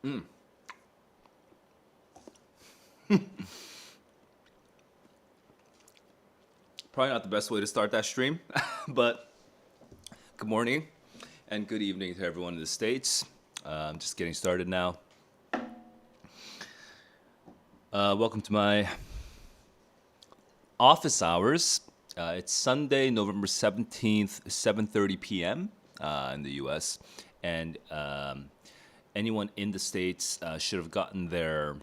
Mm. Probably not the best way to start that stream, but good morning and good evening to everyone in the States. I'm just getting started now. Welcome to my office hours. It's Sunday, November 17th, 7:30 p.m. In the US. And anyone in the States should have gotten their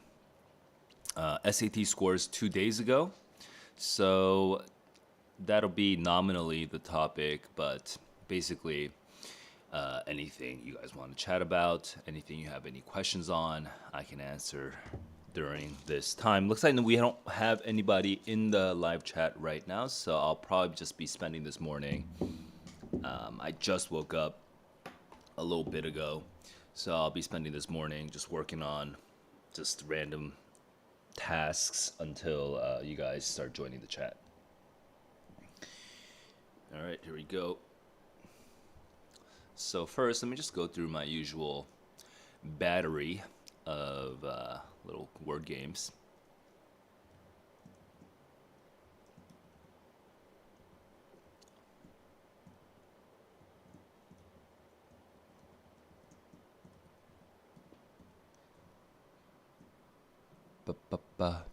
SAT scores 2 days ago. So that'll be nominally the topic, but basically anything you guys want to chat about, anything you have any questions on, I can answer during this time. Looks like we don't have anybody in the live chat right now, so I'll probably just be spending this morning. I just woke up a little bit ago, so I'll be spending this morning just working on just random tasks until you guys start joining the chat. All right, here we go. So first, let me just go through my usual battery of little word games. Ba-ba-ba.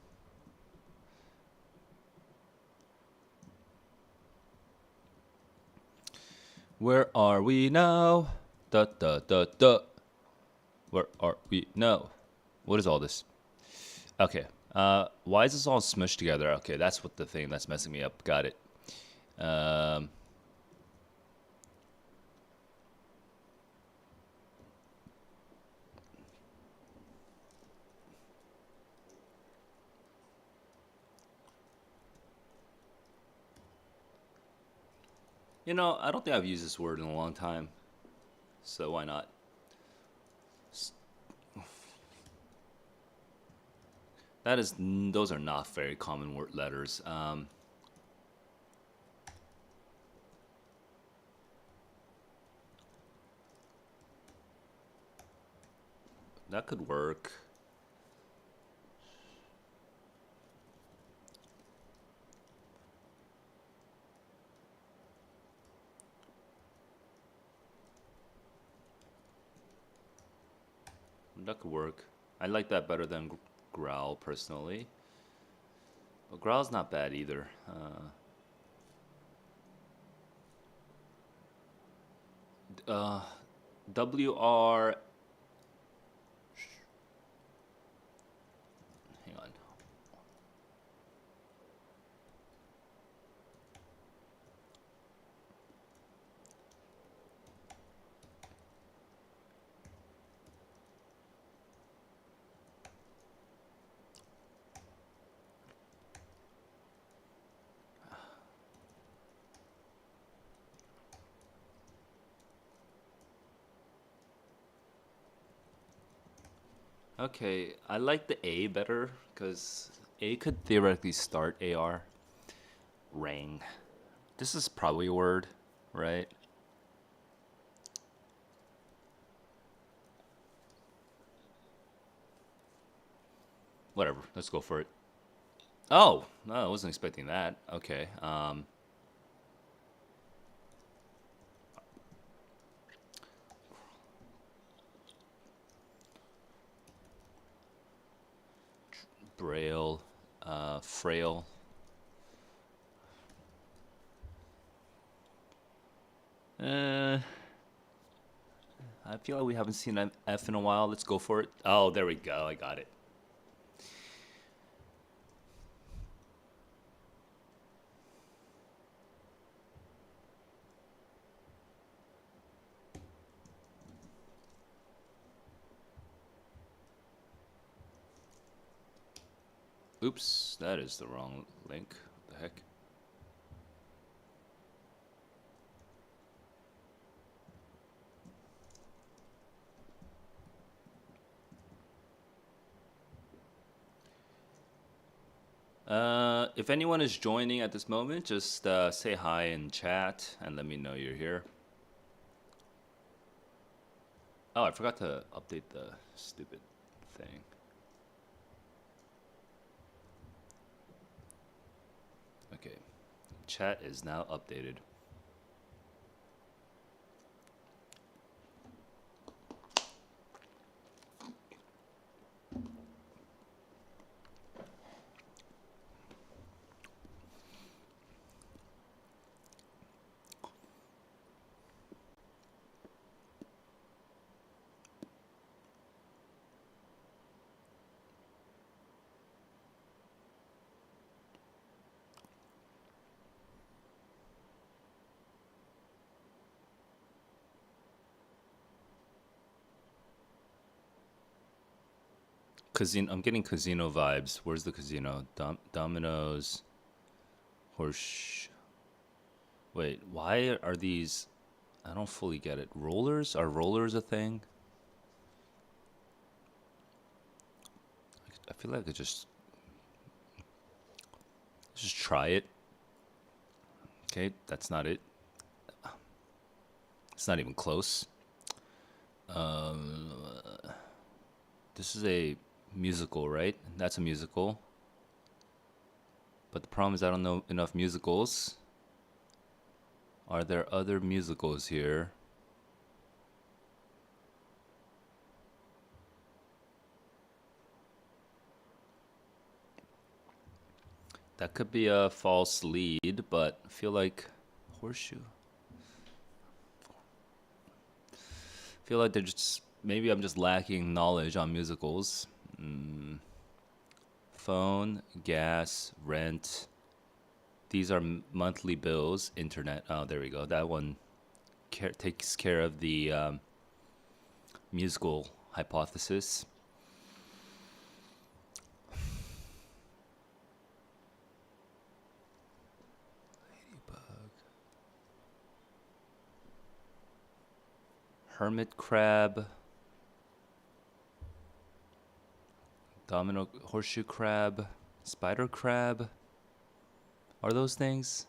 Where are we now? Da da da da. Where are we now? What is all this? Okay. Why is this all smushed together? Okay, that's what the thing that's messing me up. Got it. You know, I don't think I've used this word in a long time, so why not? Those are not very common word letters. That could work. That could work. I like that better than growl personally. But growl's not bad either. WR. Hang on. Okay, I like the A better because A could theoretically start AR. Rang. This is probably a word, right? Whatever, let's go for it. Oh, no, I wasn't expecting that. Okay. Braille, frail. I feel like we haven't seen an F in a while. Let's go for it. Oh, there we go. I got it. Oops, that is the wrong link. What the heck? If anyone is joining at this moment, just say hi in chat and let me know you're here. Oh, I forgot to update the stupid thing. Okay. Chat is now updated. Casino. I'm getting casino vibes. Where's the casino? Domino's. Horse. Wait, why are these? I don't fully get it. Rollers? Are rollers a thing? I feel like I could just try it. Okay, that's not it. It's not even close. This is a musical, right? That's a musical. But the problem is I don't know enough musicals. Are there other musicals here? That could be a false lead, but I feel like horseshoe. I feel like they're just maybe I'm just lacking knowledge on musicals. Phone, gas, rent. These are monthly bills. Internet. Oh, there we go. That one takes care of the musical hypothesis. Ladybug. Hermit crab. Domino horseshoe crab. Spider crab. Are those things?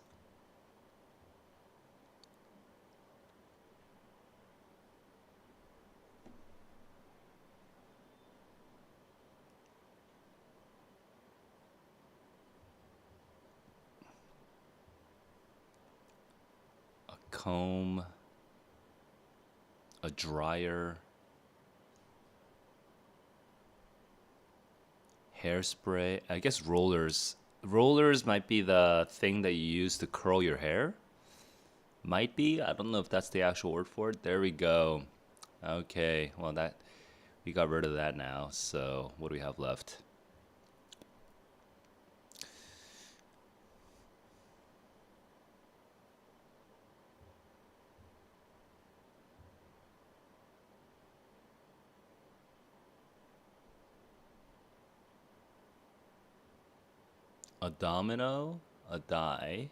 A comb. A dryer. Hairspray. I guess rollers. Rollers might be the thing that you use to curl your hair. Might be. I don't know if that's the actual word for it. There we go. Okay. Well, that we got rid of that now. So what do we have left? A domino, a die,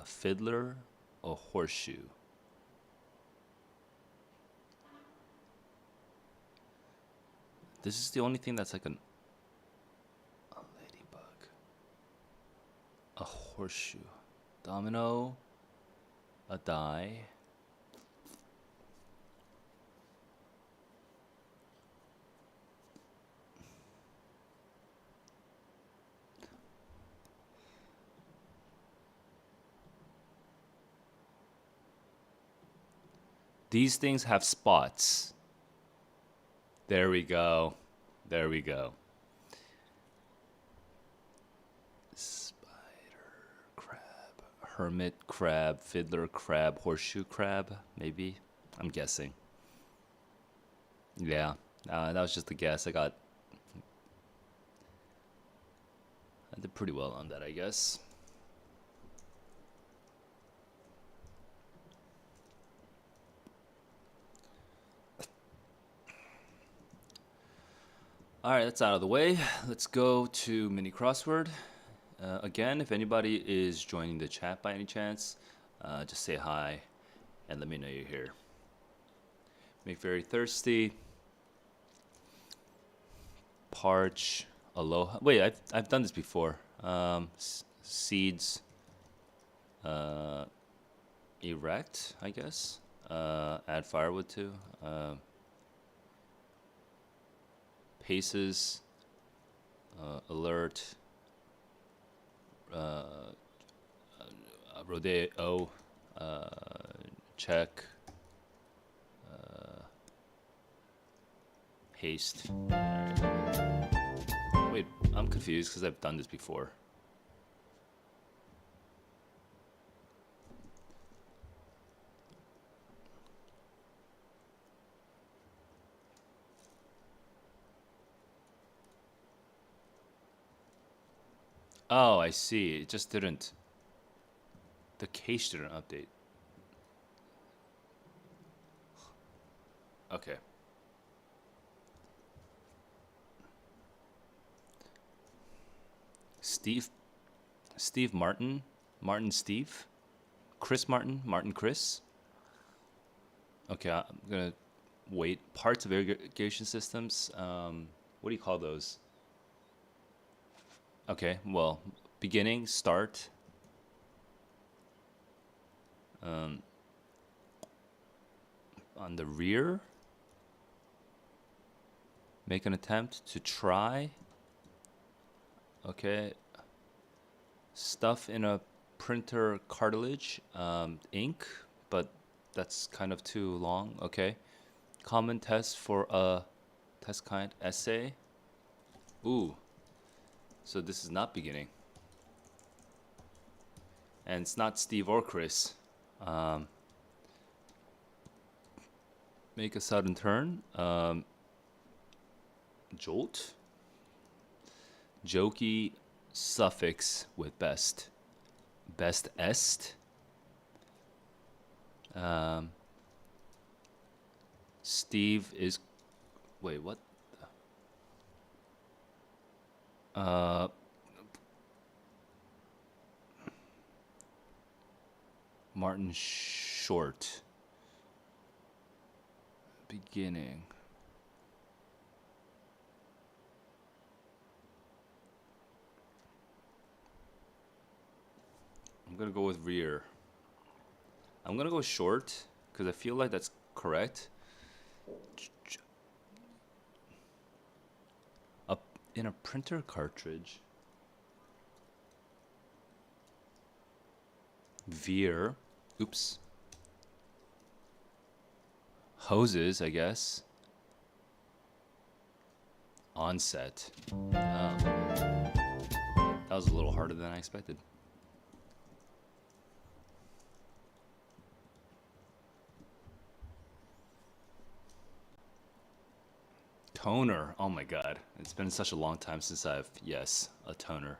a fiddler, a horseshoe. This is the only thing that's like a ladybug. A horseshoe. Domino, a die. These things have spots. There we go. There we go. Spider crab, hermit crab, fiddler crab, horseshoe crab, maybe. I'm guessing. Yeah, that was just a guess. I did pretty well on that, I guess. All right, that's out of the way. Let's go to mini crossword. Again, if anybody is joining the chat by any chance, just say hi and let me know you're here. Make very thirsty. Parch. Aloha. Wait, I've done this before. Seeds. Erect, I guess. Add firewood to. paces, alert, rodeo, check, paste. Wait, I'm confused because I've done this before. Oh, I see. It just didn't. The cache didn't update. Okay. Steve Martin, Martin Steve, Chris Martin, Martin Chris. Okay, I'm gonna wait. Parts of irrigation systems. What do you call those? Okay, well, beginning, start. On the rear, make an attempt to try. Okay. Stuff in a printer cartilage, ink, but that's kind of too long. Okay. Common test for a test kind essay. Ooh. So this is not beginning. And it's not Steve or Chris. Make a sudden turn. Jolt. Jokey suffix with best. Best est. Steve is. Wait, what? Martin Short. Beginning. I'm gonna go with rear. I'm gonna go short because I feel like that's correct. Up in a printer cartridge. Veer. Oops. Hoses, I guess. Onset. That was a little harder than I expected. Toner. Oh my god. It's been such a long time since I've. Yes, a toner.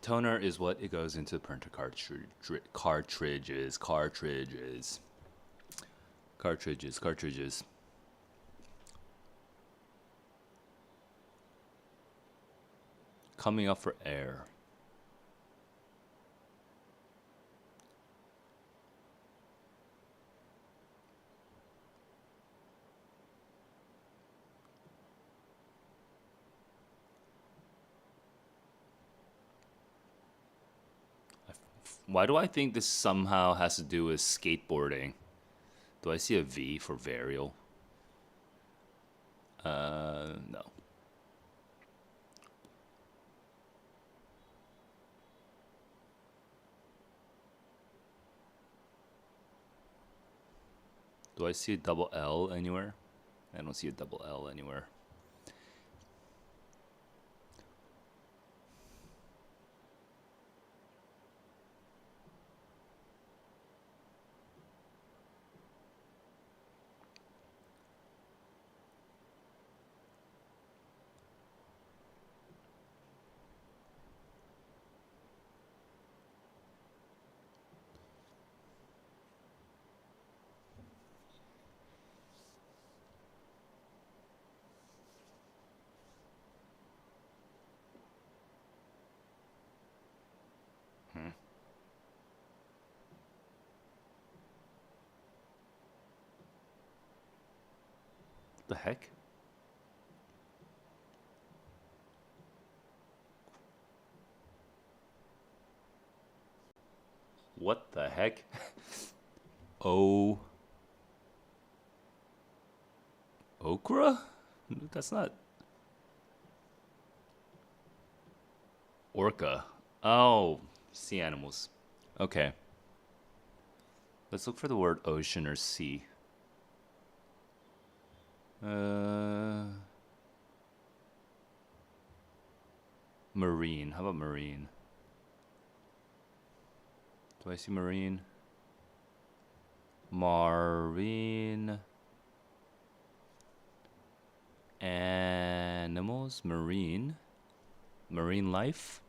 Toner is what it goes into printer cartridges. Coming up for air. Why do I think this somehow has to do with skateboarding? Do I see a V for varial? No. Do I see a double L anywhere? I don't see a double L anywhere. The heck? What the heck? Okra? That's not orca. Oh, sea animals. Okay. Let's look for the word ocean or sea. Uh, Marine. How about marine? Do I see marine? Marine animals. Marine. Marine life.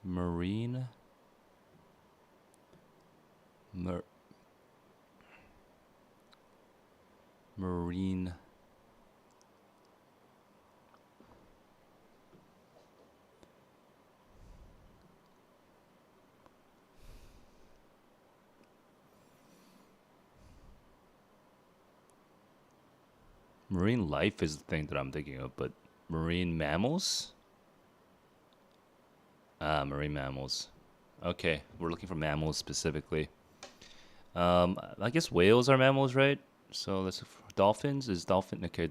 Marine. Marine. Marine life is the thing that I'm thinking of, but marine mammals? Ah, marine mammals. Okay, we're looking for mammals specifically. I guess whales are mammals, right? So let's look for dolphins. Is dolphin okay?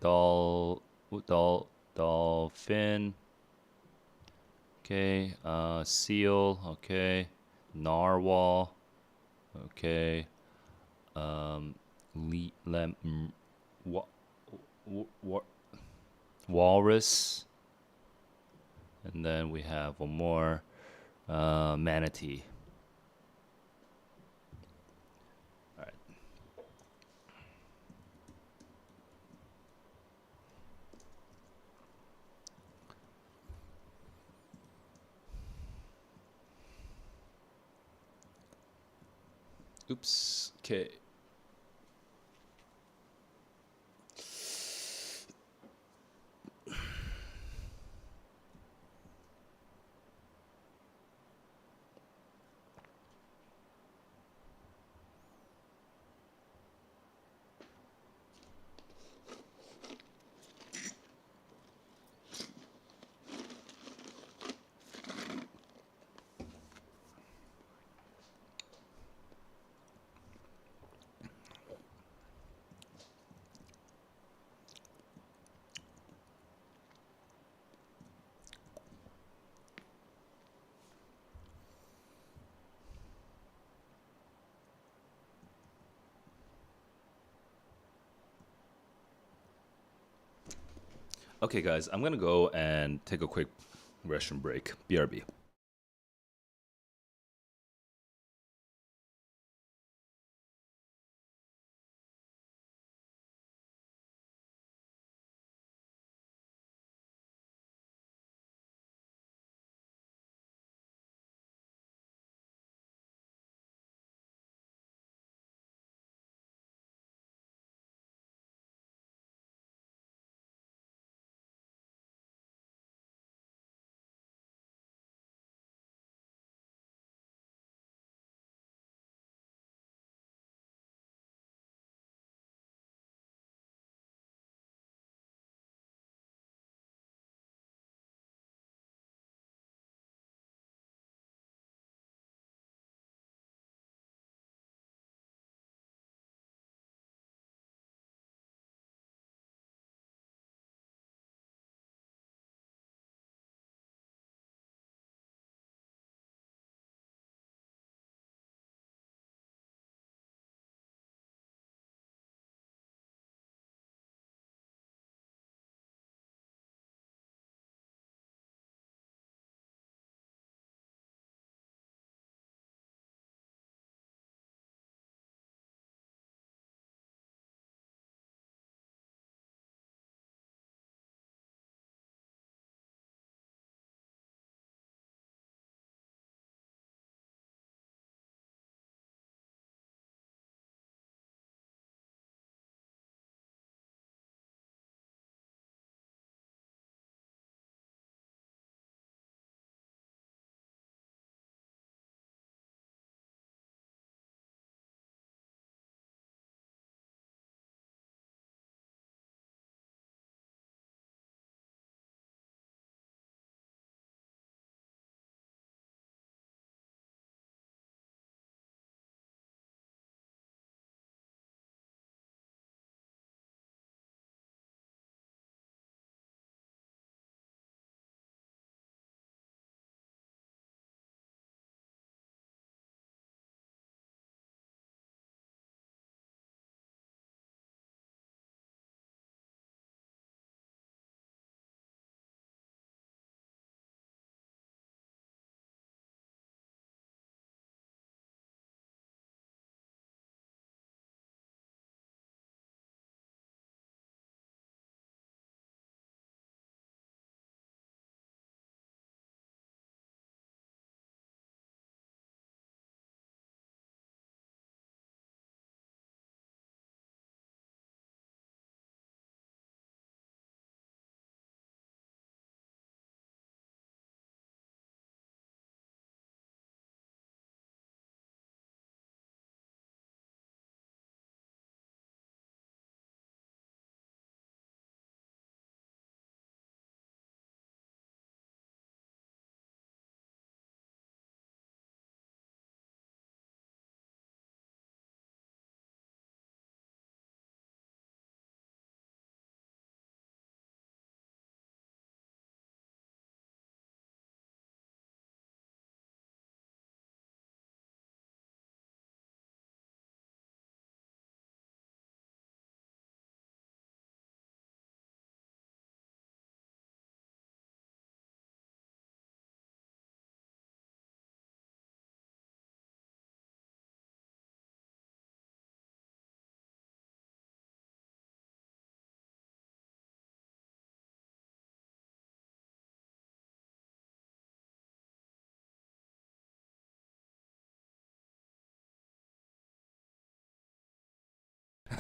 Dolphin. Okay. Seal. Okay. Narwhal. Okay. Um, wa- wa- walrus. And then we have one more. Manatee. All right. Oops. Okay. Okay, guys, I'm gonna go and take a quick restroom break. BRB.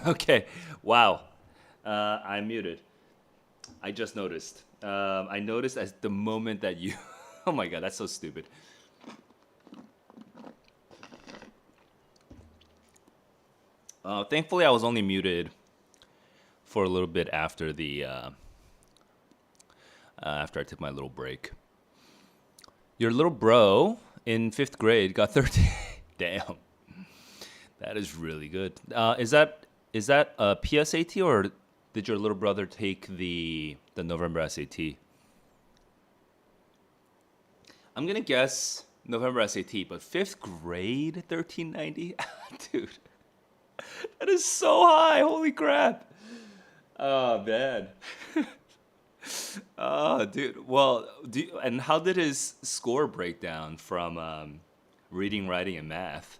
Okay. Wow. I'm muted. I just noticed. I noticed as the moment that you. Oh my god, that's so stupid. Thankfully, I was only muted for a little bit after after I took my little break. Your little bro in fifth grade got 13. Damn, that is really good. Is that a PSAT or did your little brother take the November SAT? I'm gonna guess November SAT, but fifth grade 1390, dude, that is so high. Holy crap! Oh man. Oh, dude. Well, and how did his score break down from reading, writing, and math?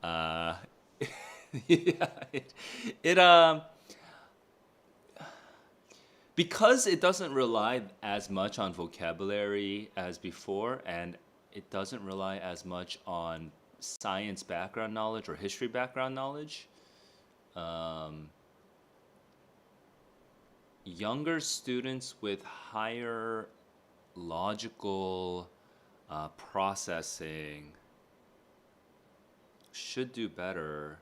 Uh, yeah, it because it doesn't rely as much on vocabulary as before, and it doesn't rely as much on science background knowledge or history background knowledge. Um, Younger students with higher logical processing should do better.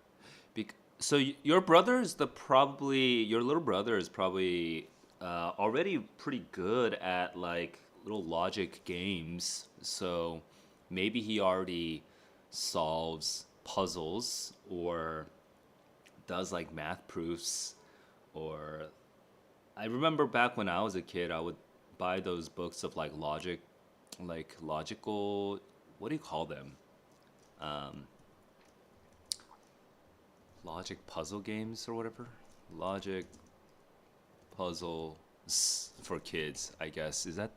So your brother is the probably your little brother is probably already pretty good at like little logic games. So maybe he already solves puzzles or does like math proofs. Or I remember back when I was a kid, I would buy those books of like logical. What do you call them? Um, Logic puzzle games or whatever. Logic puzzle for kids, I guess. Is that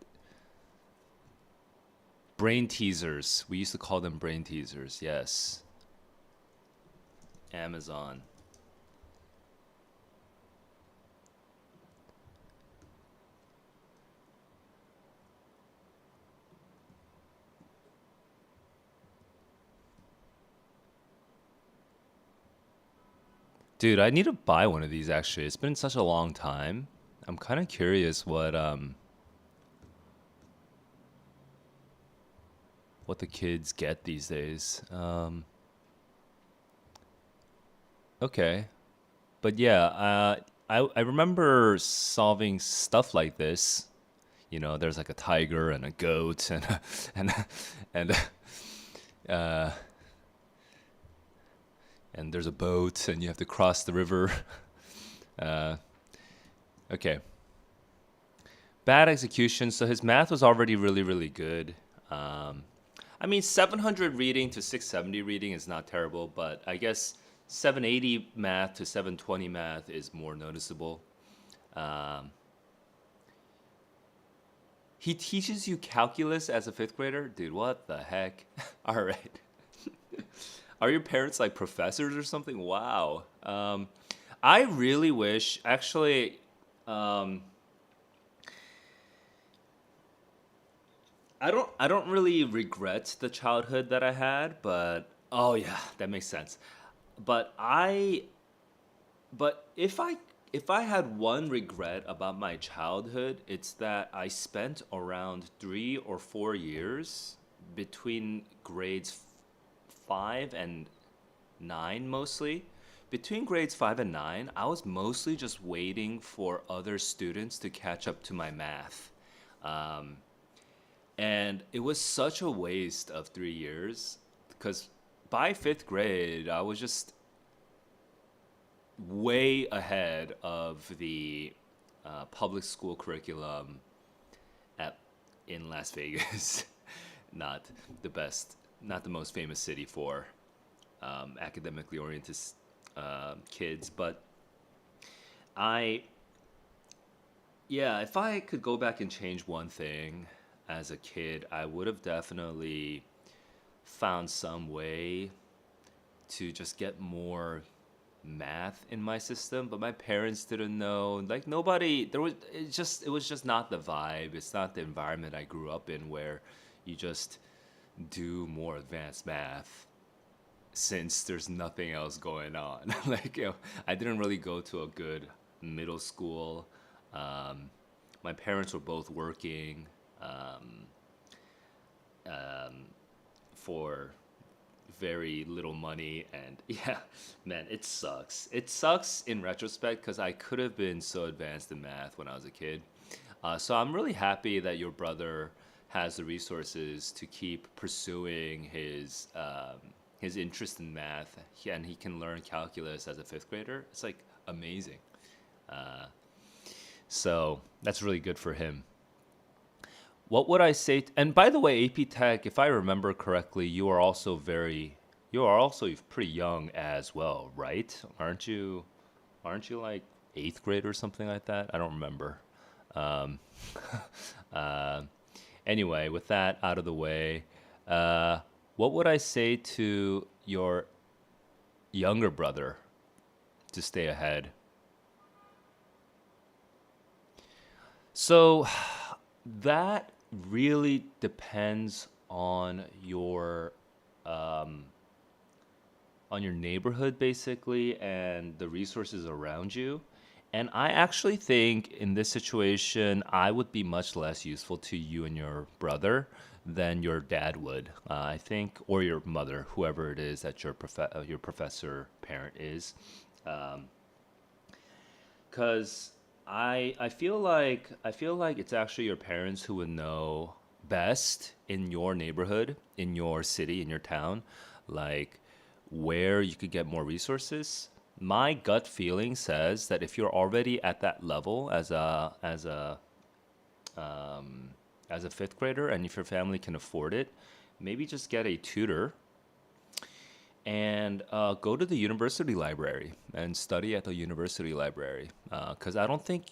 brain teasers? We used to call them brain teasers. Yes. Amazon. Dude, I need to buy one of these actually. It's been such a long time. I'm kind of curious what the kids get these days. Okay. But yeah, I remember solving stuff like this. You know, there's like a tiger and a goat and and and uh, and there's a boat and you have to cross the river. Uh, okay. Bad execution. So his math was already really, really good. Um, I mean, 700 reading to 670 reading is not terrible, but I guess 780 math to 720 math is more noticeable. Um, he teaches you calculus as a fifth grader? Dude, what the heck? All right. Are your parents like professors or something? Wow. I really wish, actually, um, I don't really regret the childhood that I had, but oh yeah, that makes sense. But I but if I had one regret about my childhood, it's that I spent around 3 or 4 years between grades 5 and 9 mostly. Between grades 5 and 9, I was mostly just waiting for other students to catch up to my math. Um, and it was such a waste of 3 years because by fifth grade, I was just way ahead of the public school curriculum at in Las Vegas. Not the best, not the most famous city for academically oriented kids, but I yeah, if I could go back and change one thing as a kid, I would have definitely found some way to just get more math in my system, but my parents didn't know. Like nobody there was it was just not the vibe. It's not the environment I grew up in where you just do more advanced math. since there's nothing else going on. Like, I didn't really go to a good middle school. Um, my parents were both working for very little money, and yeah, man, it sucks. It sucks in retrospect because I could have been so advanced in math when I was a kid. So I'm really happy that your brother has the resources to keep pursuing his interest in math, and he can learn calculus as a fifth grader. It's like amazing. Uh, so that's really good for him. What would I say? And by the way, AP Tech, if I remember correctly, you are also pretty young as well, right? Aren't you like eighth grade or something like that? I don't remember. Um, uh, anyway, with that out of the way, uh, what would I say to your younger brother to stay ahead? So that really depends um, on your neighborhood basically and the resources around you. And I actually think in this situation, I would be much less useful to you and your brother than your dad would. I think, or your mother, whoever it is that your professor parent is. Um, Cause I feel like it's actually your parents who would know best in your neighborhood, in your city, in your town, like where you could get more resources. My gut feeling says that if you're already at that level as a fifth grader, and if your family can afford it, maybe just get a tutor and go to the university library and study at the university library. Because I don't think,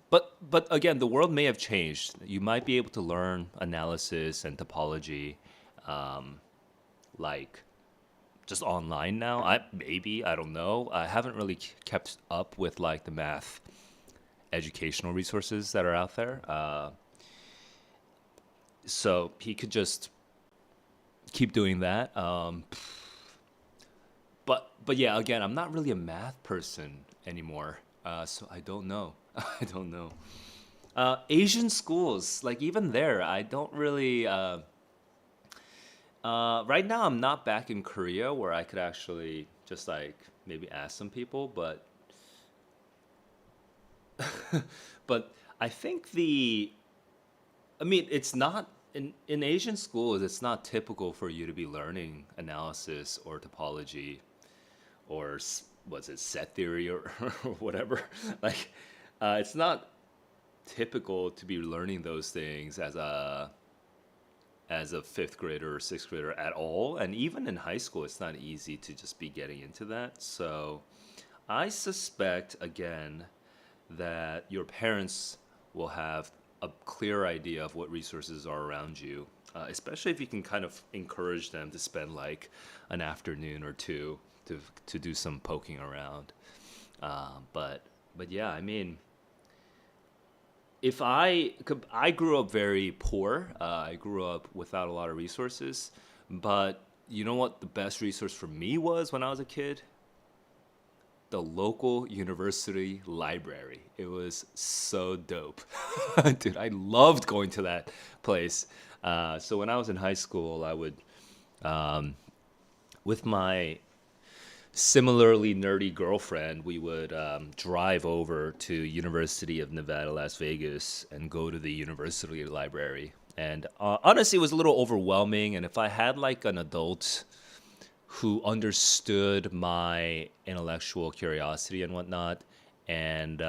but again, the world may have changed. You might be able to learn analysis and topology, like just online now. I don't know. I haven't really kept up with like the math educational resources that are out there. So he could just keep doing that. But yeah, again, I'm not really a math person anymore, so I don't know. I don't know. Asian schools, like even there, I don't really. Right now, I'm not back in Korea where I could actually just like maybe ask some people, but I think I mean, it's not in Asian schools. It's not typical for you to be learning analysis or topology or was it set theory or, or whatever. Like, it's not typical to be learning those things as a fifth grader or sixth grader at all. And even in high school, it's not easy to just be getting into that. So I suspect again that your parents will have a clear idea of what resources are around you, especially if you can kind of encourage them to spend like an afternoon or two to do some poking around. Uh, but but yeah, I mean, if I grew up very poor, I grew up without a lot of resources. But you know what the best resource for me was when I was a kid? The local university library. It was so dope. Dude, I loved going to that place. So when I was in high school, I would, with my similarly nerdy girlfriend, we would drive over to University of Nevada, Las Vegas, and go to the university library. And honestly, it was a little overwhelming. And if I had like an adult who understood my intellectual curiosity and whatnot, and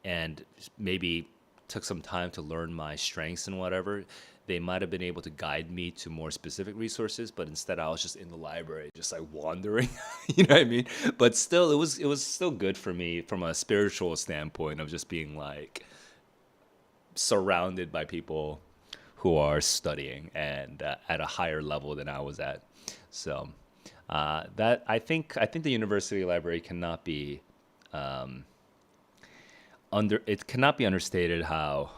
and maybe took some time to learn my strengths and whatever, they might have been able to guide me to more specific resources. But instead, I was just in the library, just like wandering. You know what I mean? But still, it was still good for me from a spiritual standpoint of just being like surrounded by people who are studying and at a higher level than I was at. So that I think the university library cannot be it cannot be understated how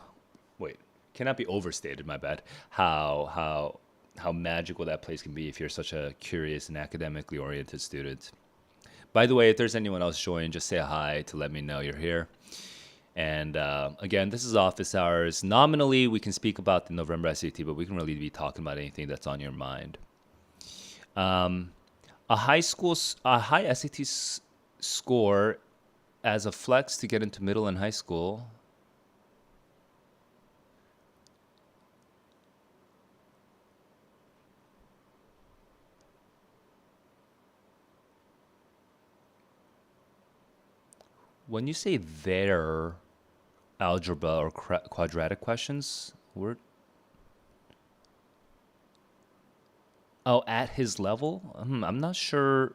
wait cannot be overstated, my bad, how how magical that place can be if you're such a curious and academically oriented student. By the way, if there's anyone else joining, just say hi to let me know you're here. And again, this is office hours. Nominally, we can speak about the November SAT, but we can really be talking about anything that's on your mind. Um, a high SAT score as a flex to get into middle and high school. When you say their algebra or quadratic questions, we're oh at his level. I'm not sure.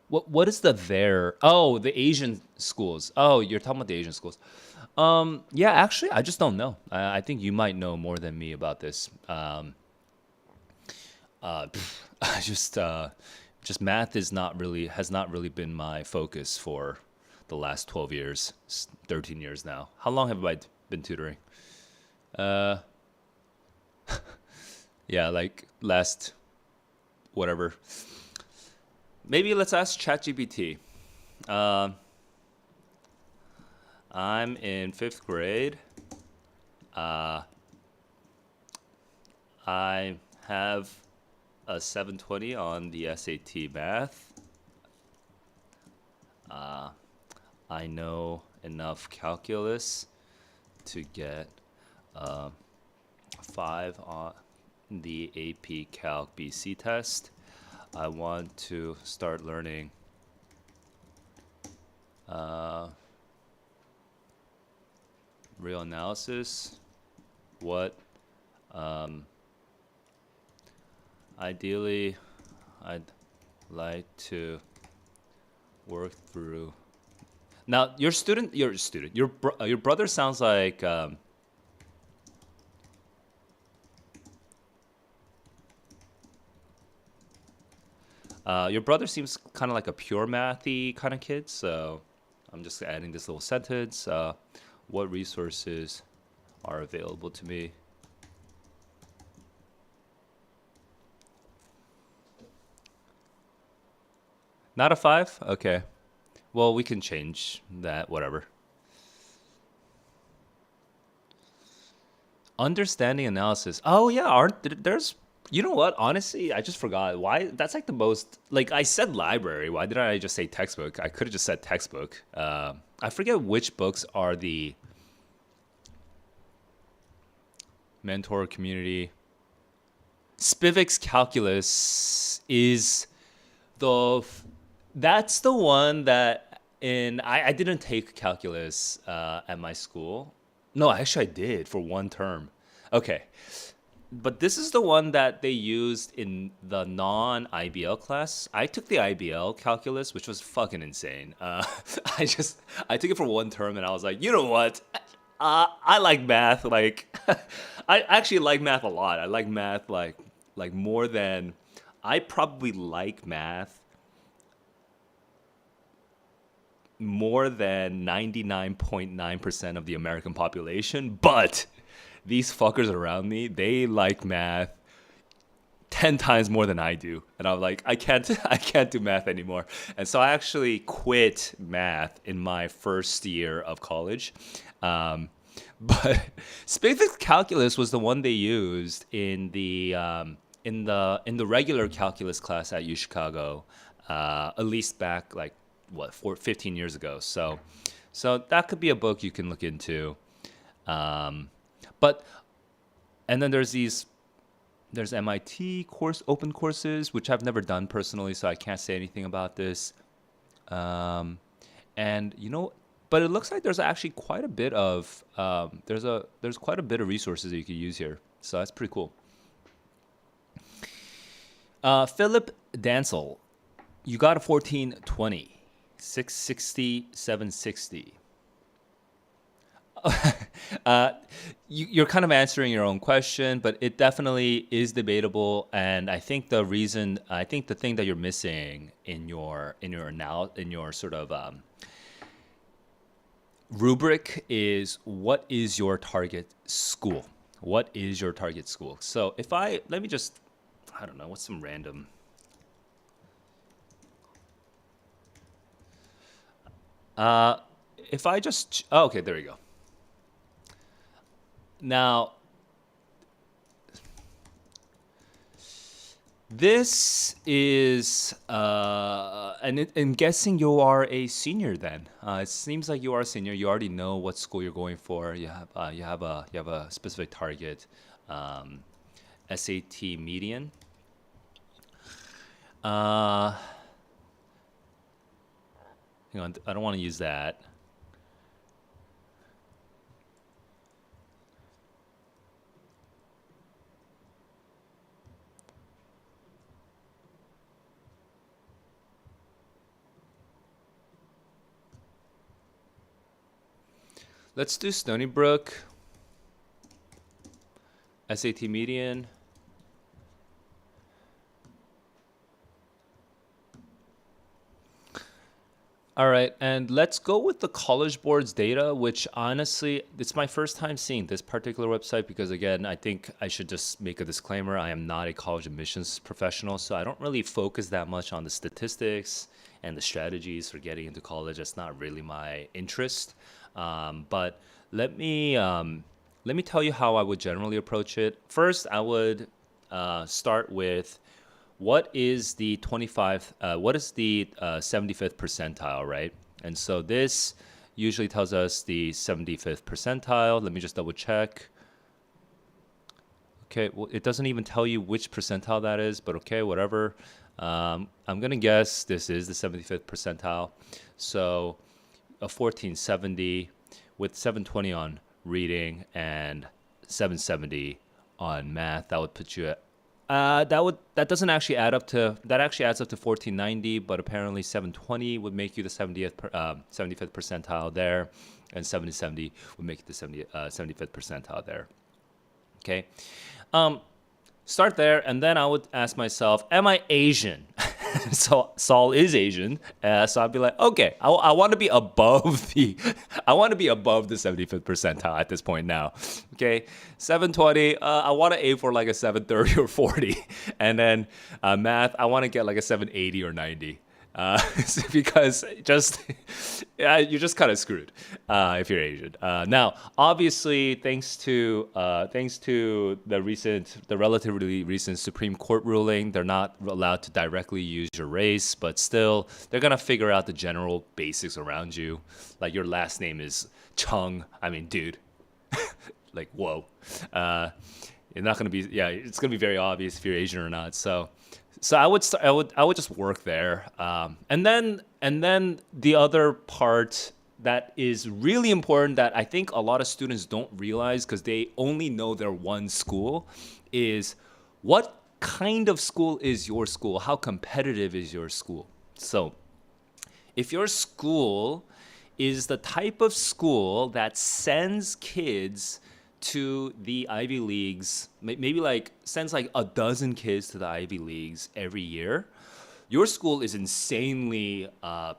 What is the there? Oh, the Asian schools. Oh, you're talking about the Asian schools. Yeah, actually, I just don't know. I think you might know more than me about this. I just math is not really has not really been my focus for the last 12 years, 13 years now. How long have I been tutoring? Uh, yeah, like last whatever. Maybe let's ask ChatGPT. Uh, I'm in fifth grade. Uh, I have a 720 on the SAT math. Uh, I know enough calculus to get uh, 5 on the AP Calc BC test. I want to start learning uh, real analysis. What ideally I'd like to work through. Now, your brother sounds like your brother seems kind of like a pure mathy kind of kid. So I'm just adding this little sentence. What resources are available to me? Not a 5? Okay. Well, we can change that, whatever. Understanding analysis. Oh yeah, aren't there's you know what? Honestly, I just forgot why that's like the most like I said library. Why did I just say textbook? I could have just said textbook. I forget which books are the mentor community. Spivak's calculus is the that's the one that in I didn't take calculus at my school. No, actually I did for one term. Okay. But this is the one that they used in the non-IBL class. I took the IBL calculus, which was fucking insane. I took it for one term and I was like, you know what? I like math. Like, I actually like math a lot. I like math like more than I probably like math more than 99.9% of the American population, but these fuckers around me, they like math 10 times more than I do. And I'm like, I can't do math anymore. And so I actually quit math in my first year of college. But Spivak calculus was the one they used in the regular calculus class at U Chicago, at least back like what 15 years ago. So that could be a book you can look into. But and then there's MIT open courses, which I've never done personally, so I can't say anything about this. And but it looks like there's actually quite a bit of there's quite a bit of resources that you could use here, so that's pretty cool. Philip Dansel, you got a 1420, 660, 760. You're kind of answering your own question, but it definitely is debatable. And I think the thing that you're missing in your sort of rubric is what is your target school? What is your target school? So if I let me just, I don't know, what's some random. Uh, if I just, oh, okay, there we go. Now this is, and guessing you are a senior then. It seems like you are a senior. You already know what school you're going for. You have a specific target. Um, SAT median. Uh, Hang on, I don't want to use that. Let's do Stony Brook, SAT median. All right, and let's go with the College Board's data, which honestly, it's my first time seeing this particular website because, again, I think I should just make a disclaimer. I am not a college admissions professional, so I don't really focus that much on the statistics and the strategies for getting into college. That's not really my interest. But let me let me tell you how I would generally approach it. First, I would start with what is the 75th percentile, right? And so this usually tells us the 75th percentile. Let me just double check. Okay, well, it doesn't even tell you which percentile that is, but okay, whatever. I'm gonna guess this is the 75th percentile. So a 1470 with 720 on reading and 770 on math, that would put you at that doesn't actually add up to, that actually adds up to 1490, but apparently 720 would make you the 75th percentile there, and 770 would make it the 75th percentile there. Okay, start there, and then I would ask myself, am I Asian? So Saul is Asian, so I'd be like, okay, I want to be above the, I want to be above the 75th percentile at this point now. Okay, 720, I want to aim for like a 730 or 40, and then math, I want to get like a 780 or 90. Because just you're just kind of screwed if you're Asian. Now, obviously, thanks to the relatively recent Supreme Court ruling, they're not allowed to directly use your race, but still, they're gonna figure out the general basics around you. Like your last name is Chung. I mean, dude, like whoa. You're not gonna be, yeah, it's gonna be very obvious if you're Asian or not. So I would just work there, and then the other part that is really important that I think a lot of students don't realize because they only know their one school is what kind of school is your school? How competitive is your school? So if your school is the type of school that sends kids to the Ivy Leagues, maybe like sends like a dozen kids to the Ivy Leagues every year, your school is insanely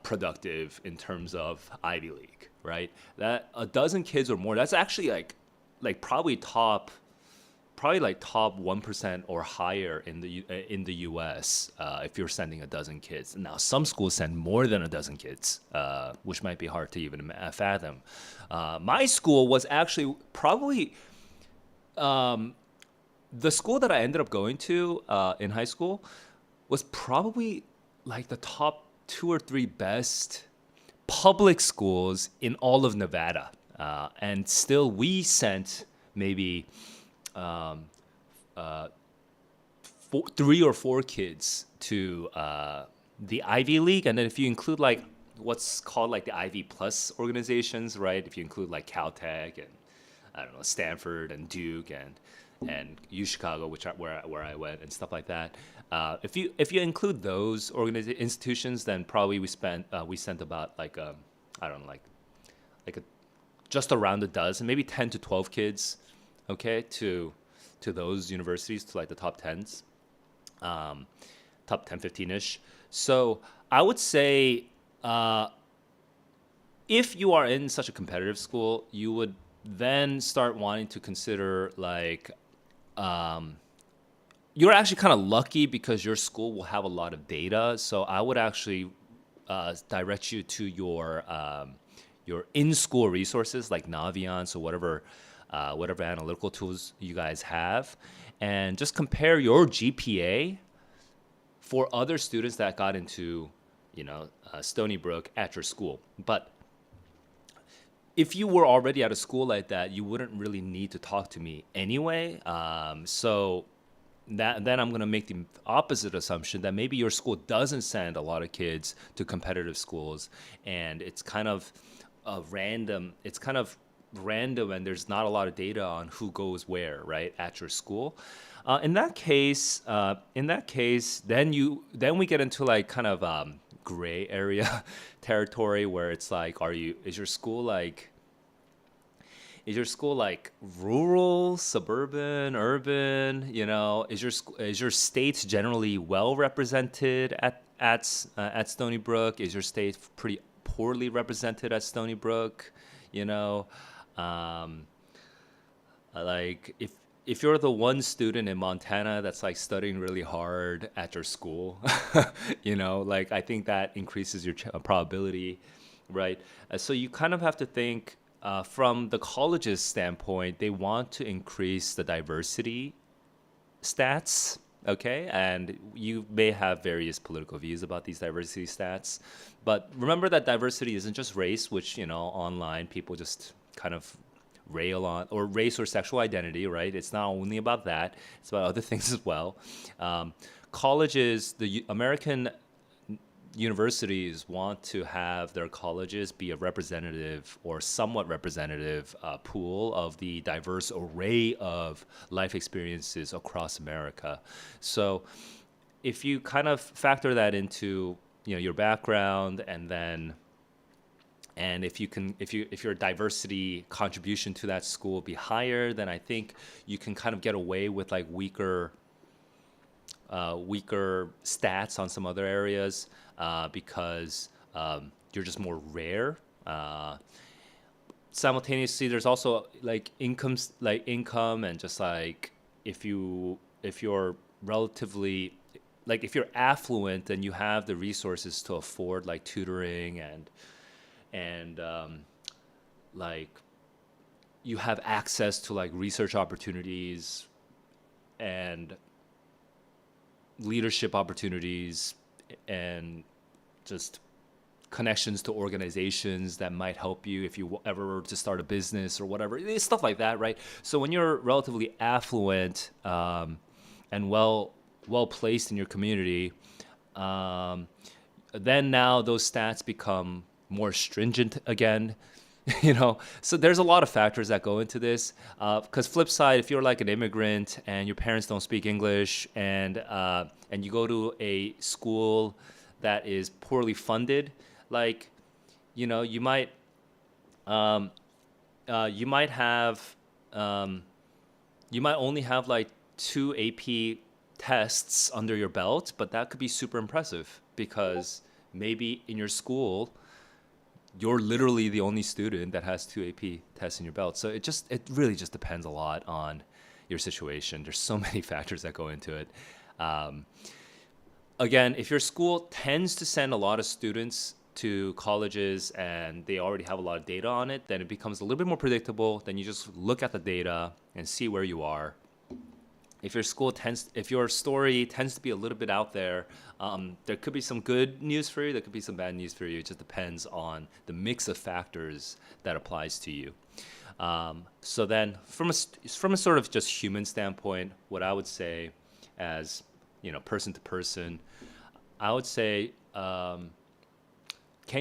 productive in terms of Ivy League, right? That a dozen kids or more, that's actually like probably like top 1% or higher in the U.S. If you're sending a dozen kids. Now, some schools send more than a dozen kids, which might be hard to even fathom. My school was actually probably the school that I ended up going to in high school was probably like the top two or three best public schools in all of Nevada. And still, we sent maybe three or four kids to the Ivy League, and then if you include like what's called like the Ivy Plus organizations, right? If you include like Caltech and I don't know Stanford and Duke and U Chicago, where I went and stuff like that. If you include those institutions, then probably we sent about like I don't know like a just around a dozen, maybe 10 to 12 kids, okay, to those universities, to like the top 10s, top 10, 15-ish. So I would say if you are in such a competitive school, you would then start wanting to consider like you're actually kind of lucky because your school will have a lot of data. So I would actually direct you to your in-school resources like Naviance or whatever analytical tools you guys have, and just compare your GPA for other students that got into, Stony Brook at your school. But if you were already at a school like that, you wouldn't really need to talk to me anyway. So then I'm going to make the opposite assumption that maybe your school doesn't send a lot of kids to competitive schools, and it's kind of random. It's kind of random, and there's not a lot of data on who goes where, right, at your school. In that case, then we get into like kind of gray area territory where it's like, is your school like rural, suburban, urban? Is your state generally well represented at Stony Brook? Is your state pretty poorly represented at Stony Brook? You know, um, like if you're the one student in Montana that's like studying really hard at your school, like I think that increases your probability, right? So you kind of have to think from the college's standpoint, they want to increase the diversity stats, okay? And you may have various political views about these diversity stats, but remember that diversity isn't just race, which, online people just kind of rail on, or race or sexual identity, right? It's not only about that, it's about other things as well. Um, Colleges, the American universities want to have their colleges be a representative or somewhat representative pool of the diverse array of life experiences across America. So if you kind of factor that into your background, and if your diversity contribution to that school be higher, then I think you can kind of get away with like weaker stats on some other areas because you're just more rare. Simultaneously, there's also like income and just like if you're relatively, like if you're affluent and you have the resources to afford like tutoring and like you have access to like research opportunities and leadership opportunities and just connections to organizations that might help you if you ever were to start a business or whatever. It's stuff like that, right? So when you're relatively affluent and well placed in your community, um, then now those stats become more stringent again. So there's a lot of factors that go into this, because flip side, if you're like an immigrant and your parents don't speak English, and you go to a school that is poorly funded, like you might um, you might have you might only have like two AP tests under your belt, but that could be super impressive because maybe in your school you're literally the only student that has two AP tests in your belt. So it really just depends a lot on your situation. There's so many factors that go into it. Um, Again, if your school tends to send a lot of students to colleges and they already have a lot of data on it, then it becomes a little bit more predictable. Then you just look at the data and see where you are. If your story tends to be a little bit out there, there could be some good news for you. There could be some bad news for you. It just depends on the mix of factors that applies to you. So then, from a sort of just human standpoint, what I would say, as person to person, I would say, can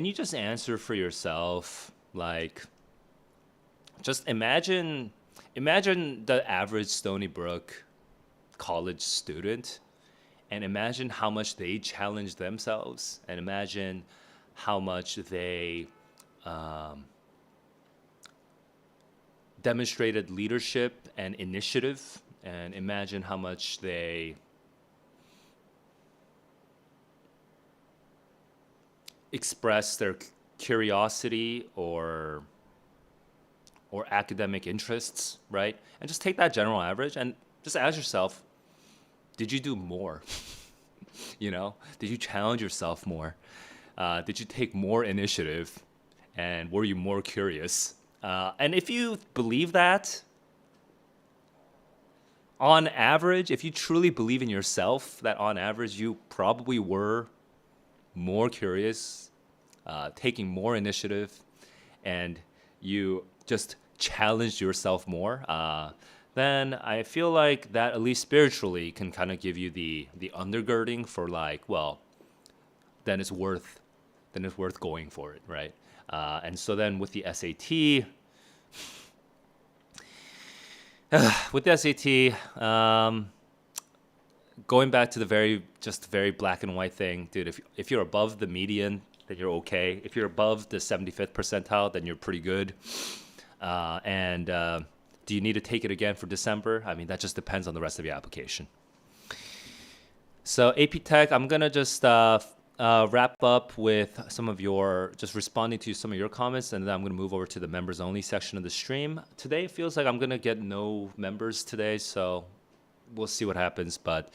you just answer for yourself? Like, just imagine the average Stony Brook college student, and imagine how much they challenge themselves, and imagine how much they demonstrated leadership and initiative, and imagine how much they express their curiosity or or academic interests, right? And just take that general average and just ask yourself, did you do more? Did you challenge yourself more? Did you take more initiative? And were you more curious? And if you believe that, on average, if you truly believe in yourself, that on average you probably were more curious, taking more initiative, and you just challenged yourself more, then I feel like that, at least spiritually, can kind of give you the undergirding for like, well, then it's worth going for it, right? And so then with the SAT, going back to the very black and white thing, dude. If you're above the median, then you're okay. If you're above the 75th percentile, then you're pretty good. And do you need to take it again for December? I mean, that just depends on the rest of your application. So AP Tech, I'm gonna just wrap up with just responding to some of your comments, and then I'm gonna move over to the members only section of the stream. Today it feels like I'm gonna get no members today, so we'll see what happens. But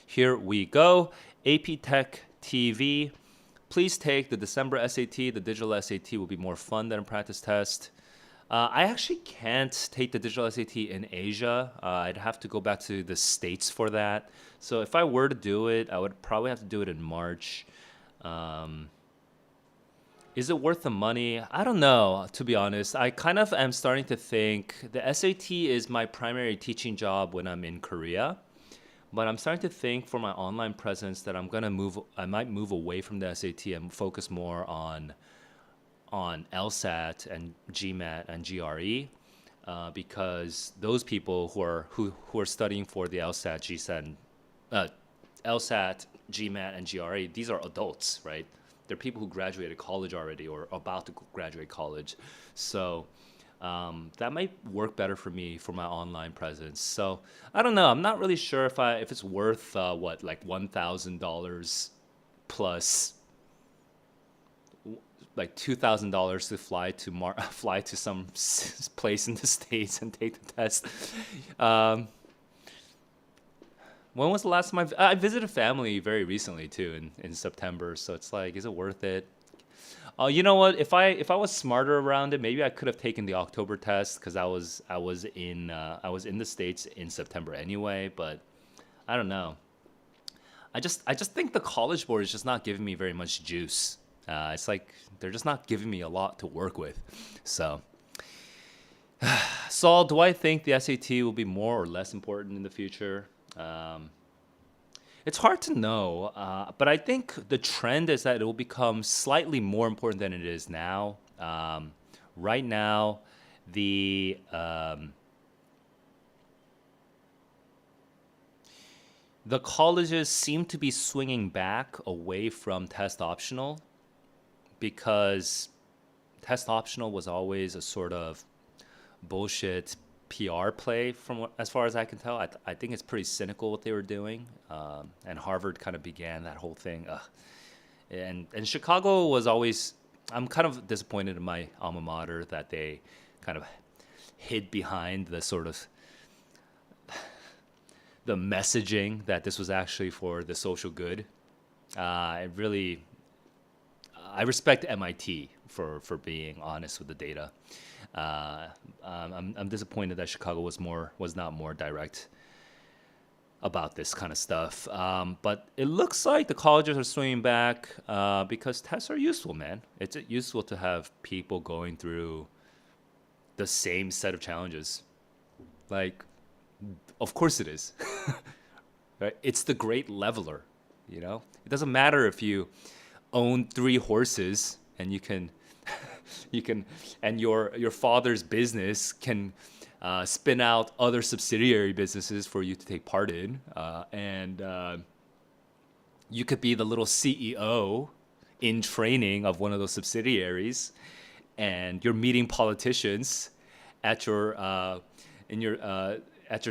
here we go. AP Tech TV. Please take the December SAT. The digital SAT will be more fun than a practice test. I actually can't take the digital SAT in Asia. I'd have to go back to the States for that. So if I were to do it, I would probably have to do it in March. Is it worth the money? I don't know, to be honest. I kind of am starting to think the SAT is my primary teaching job when I'm in Korea. But I'm starting to think for my online presence that I might move away from the SAT and focus more on LSAT and GMAT and GRE, because those people who are studying for the LSAT, GMAT, and GRE, these are adults, right? They're people who graduated college already or about to graduate college. So that might work better for me for my online presence. So I don't know. I'm not really sure if it's worth like $1,000 plus like $2,000 to fly to some place in the States and take the test. When was the last time I visited family very recently too in September? So it's like, is it worth it? You know what? If I was smarter around it, maybe I could have taken the October test because I was in the States in September anyway. But I don't know. I just think the College Board is just not giving me very much juice. It's like they're just not giving me a lot to work with. So, Saul, do I think the SAT will be more or less important in the future? It's hard to know, but I think the trend is that it will become slightly more important than it is now. Right now, the colleges seem to be swinging back away from test optional, because test optional was always a sort of bullshit PR play as far as I can tell. I think it's pretty cynical what they were doing, and Harvard kind of began that whole thing. And Chicago was always. I'm kind of disappointed in my alma mater that they kind of hid behind the sort of the messaging that this was actually for the social good. I respect MIT for being honest with the data. I'm disappointed that Chicago was not more direct about this kind of stuff. But it looks like the colleges are swinging back because tests are useful, man. It's useful to have people going through the same set of challenges. Like, of course it is. Right? It's the great leveler. It doesn't matter if you own 3 horses and you can and your father's business can spin out other subsidiary businesses for you to take part in, and you could be the little CEO in training of one of those subsidiaries, and you're meeting politicians at your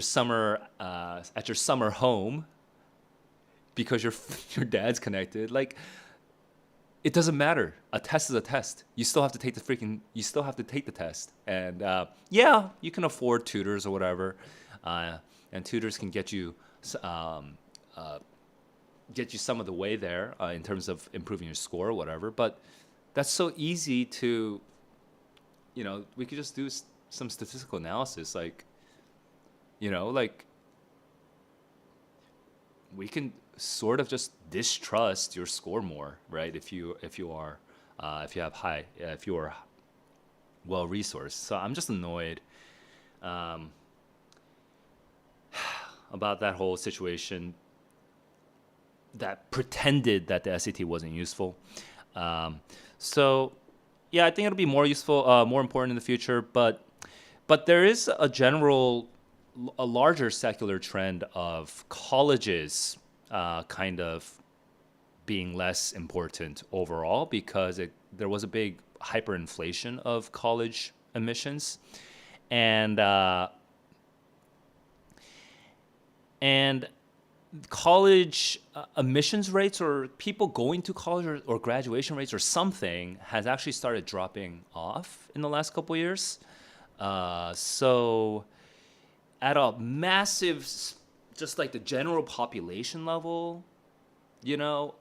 summer home because your dad's connected. Like, it doesn't matter. A test is a test. You still have to take the freaking. You still have to take the test. And yeah, you can afford tutors or whatever, uh, and tutors can get you some of the way there in terms of improving your score or whatever. But that's so easy to, we could just do some statistical analysis, like, like we can sort of just distrust your score more, right? If you have high, if you are well resourced. So I'm just annoyed um, about that whole situation that pretended that the SAT wasn't useful. Um, so yeah, I think it'll be more useful, more important in the future. But there is a larger secular trend of colleges kind of being less important overall because there was a big hyperinflation of college admissions, and and college admissions rates or people going to college or graduation rates or something has actually started dropping off in the last couple of years. So at a massive, just like the general population level, you know,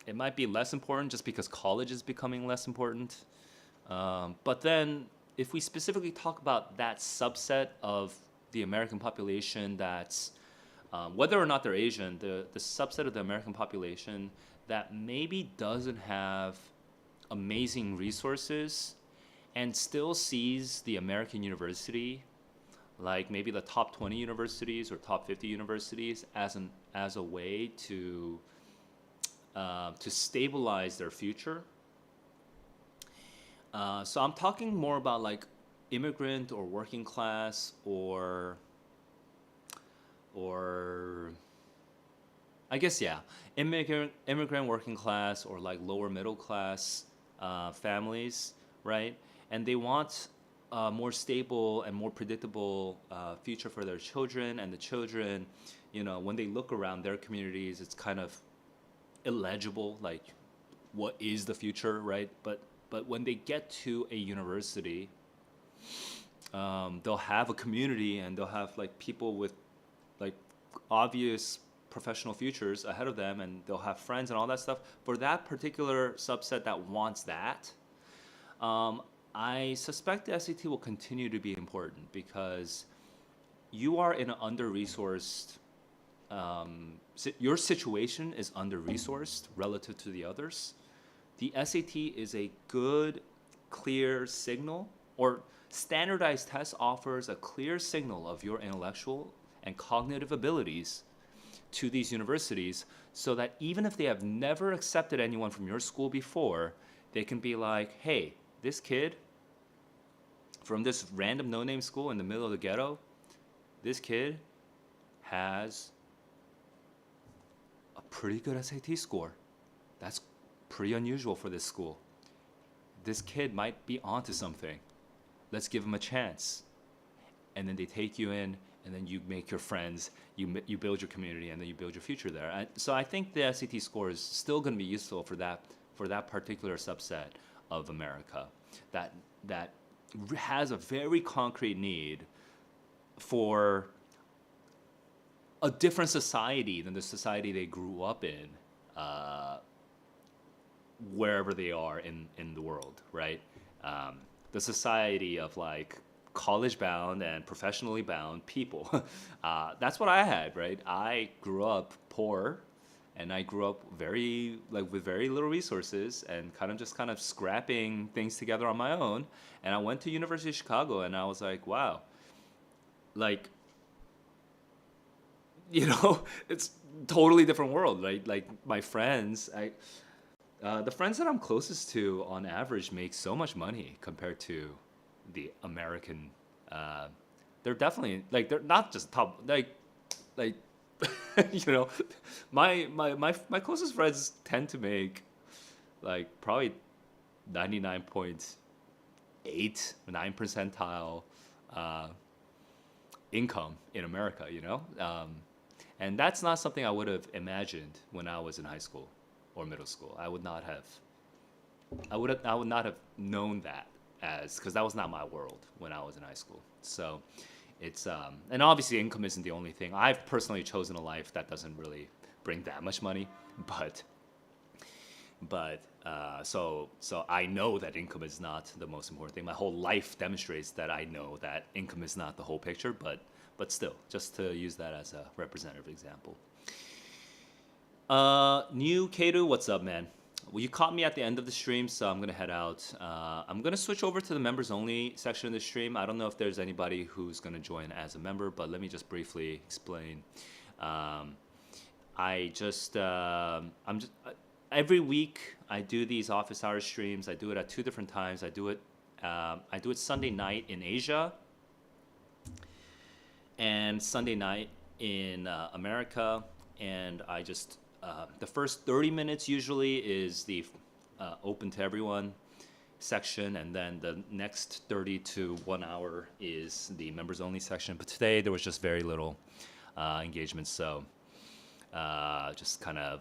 it might be less important just because college is becoming less important. But then, if we specifically talk about that subset of the American population that's, whether or not they're Asian, the subset of the American population that maybe doesn't have amazing resources and still sees the American university, like maybe the top 20 universities or top 50 universities, as a way to stabilize their future. So I'm talking more about like immigrant or working class or I guess yeah, immigrant working class or like lower middle class families, right? And they want a more stable and more predictable future for their children. And the children, when they look around their communities, it's kind of illegible, like what is the future, right? But when they get to a university, they'll have a community and they'll have like people with like obvious professional futures ahead of them, and they'll have friends and all that stuff. For that particular subset that wants that, um, I suspect the SAT will continue to be important because you are in an under-resourced your situation is under-resourced relative to the others. The SAT is a good, clear signal, or standardized test offers a clear signal of your intellectual and cognitive abilities to these universities so that even if they have never accepted anyone from your school before, they can be like, hey, this kid from this random no-name school in the middle of the ghetto, this kid has a pretty good SAT score. That's pretty unusual for this school. This kid might be onto something. Let's give him a chance. And then they take you in, and then you make your friends, you build your community, and then you build your future there. So I think the SAT score is still going to be useful for that particular subset of America that has a very concrete need for a different society than the society they grew up in, wherever they are in the world, right? The society of like college bound and professionally bound people. That's what I had, right? I grew up poor, and I grew up very like with very little resources and kind of scrapping things together on my own. And I went to University of Chicago, and I was like, wow, like it's totally different world, right? Like my friends, the friends that I'm closest to on average make so much money compared to the American. Uh, they're definitely like they're not just top like you know my closest friends tend to make like probably 99.89 percentile uh, income in America, and that's not something I would have imagined when I was in high school or middle school. I would not have known that as because that was not my world when I was in high school. So it's and obviously income isn't the only thing. I've personally chosen a life that doesn't really bring that much money, so I know that income is not the most important thing. My whole life demonstrates that I know that income is not the whole picture, but still, just to use that as a representative example. New Kadu, what's up, man? Well, you caught me at the end of the stream, so I'm gonna head out. I'm gonna switch over to the members only section of the stream. I don't know if there's anybody who's gonna join as a member, but let me just briefly explain. I'm just every week I do these office hours streams. I do it at two different times. I do it Sunday night in Asia and Sunday night in America, and I just the first 30 minutes usually is the open to everyone section, and then the next 30 to 1 hour is the members only section. But today there was just very little engagement, so just kind of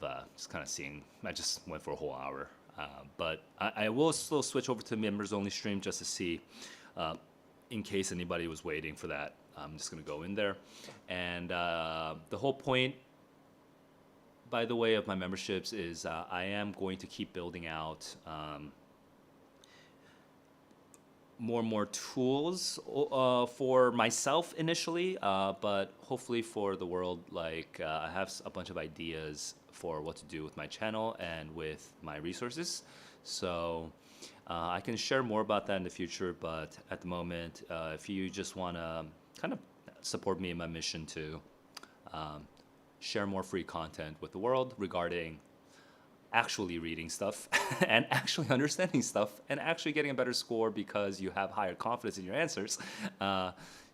seeing. I just went for a whole hour, but I will still switch over to members only stream just to see, in case anybody was waiting for that. I'm just gonna go in there, and the whole point, by the way, of my memberships is I am going to keep building out more and more tools for myself initially, but hopefully for the world. Like I have a bunch of ideas for what to do with my channel and with my resources. So I can share more about that in the future, but at the moment, if you just want to kind of support me in my mission to share more free content with the world regarding actually reading stuff and actually understanding stuff and actually getting a better score because you have higher confidence in your answers,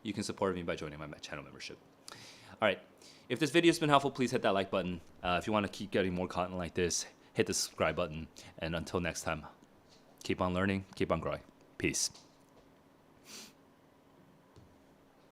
you can support me by joining my channel membership. All right. If this video has been helpful, please hit that like button. If you want to keep getting more content like this, hit the subscribe button. And until next time, keep on learning, keep on growing. Peace.